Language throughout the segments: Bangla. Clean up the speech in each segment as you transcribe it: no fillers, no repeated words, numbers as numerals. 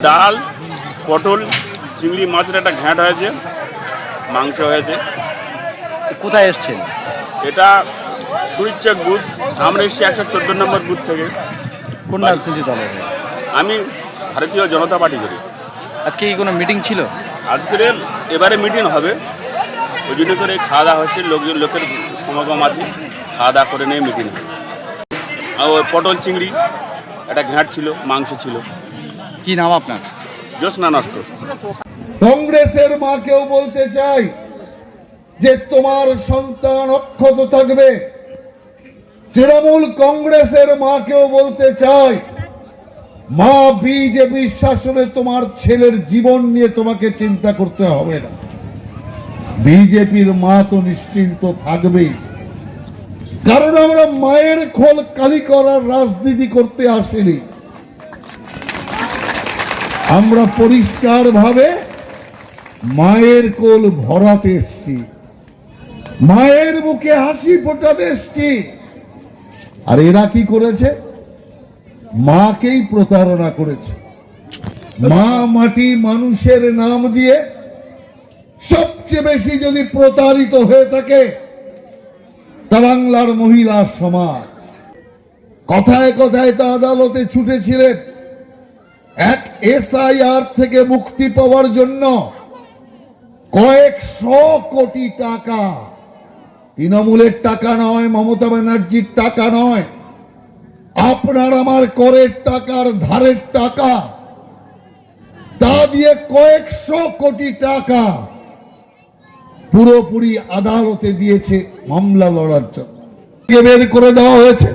ডাল, পটল, চিংড়ি মাছের একটা ঘ্যাঁট হয়েছে, মাংস হয়েছে। কোথায় এসছেন? এটা সুরিচ্চক বুথ। আমরা এসেছি 114 নম্বর বুথ থেকে। কোন রাজনীতি দলের? আমি ভারতীয় জনতা পার্টি করি। আজকে কি কোনো মিটিং ছিল? আজকের এবারে মিটিং হবে, ওই জন্য করে খাওয়া দাওয়া হচ্ছে, লোকের সমাগম আছে, খাওয়া দাওয়া করে নিয়ে মিটিং হবে। আর ওই পটল চিংড়ি একটা ঘ্যাঁট ছিল, মাংস ছিল। কি নাম আপনার? জ্যোৎস্না নস্কর। কংগ্রেসের মাকেও বলতে চাই যে তোমার সন্তান অক্ষত থাকবে। তৃণমূল কংগ্রেসের মাকেও বলতে চাই, মা, বিজেপির শাসনে তোমার ছেলের জীবন নিয়ে তোমাকে চিন্তা করতে হবে না। বিজেপির মা তো নিশ্চিন্ত থাকবেই, কারণ আমরা মায়ের খোল কালি করার রাজনীতি করতে আসিনি। আমরা পরিষ্কার ভাবে মায়ের কোল ভরাতে এসছি, মায়ের মুখে হাসি ফোটাতে এসছি। আর এরা কি করেছে? মাকেই প্রতারণা করেছে। মা, মাটি, মানুষের নাম দিয়ে সবচেয়ে বেশি যদি প্রতারিত হয়ে থাকে তা বাংলার মহিলা সমাজ। কথায় কথায় তা আদালতে ছুটেছিলেন এক SIR থেকে মুক্তি পাওয়ার জন্য কয়েকশো কোটি টাকা। তৃণমূলের টাকা নয়, মমতা ব্যানার্জির টাকা নয়, আপনার আমার করের টাকার ধারের টাকা, তা দিয়ে কয়েকশো কোটি টাকা পুরোপুরি আদালতে দিয়েছে মামলা লড়ার জন্য। বের করে দেওয়া হয়েছে।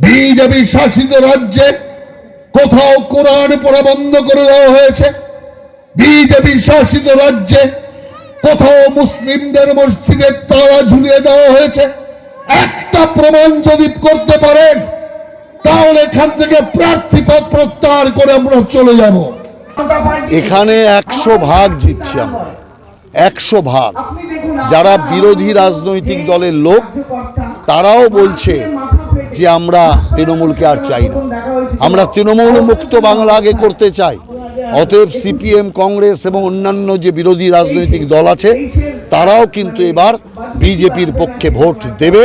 বিজেপি শাসিত রাজ্যে কোথাও কোরআন পড়া বন্ধ করে দেওয়া হয়েছে। বিজেপি শাসিত রাজ্যে কোথাও মুসলিমদের মসজিদের তালা ঝুলিয়ে দেওয়া হয়েছে। একটা প্রমাণ যদি করতে পারেন তাহলে এখান থেকে প্রার্থীপদ প্রত্যাহার করে আমরা চলে যাব। এখানে 100 ভাগ জিতছি আমরা, 100 ভাগ। যারা বিরোধী রাজনৈতিক দলের লোক তারাও বলছে যে আমরা তৃণমূলকে আর চাই না, আমরা তৃণমূল মুক্ত বাংলা আগে করতে চাই। অতএব CPM, কংগ্রেস এবং অন্যান্য যে বিরোধী রাজনৈতিক দল আছে তারাও কিন্তু এবার বিজেপির পক্ষে ভোট দেবে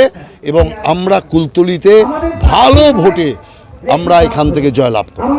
এবং আমরা কুলতলিতে ভালো ভোটে আমরা এখান থেকে জয়লাভ করব।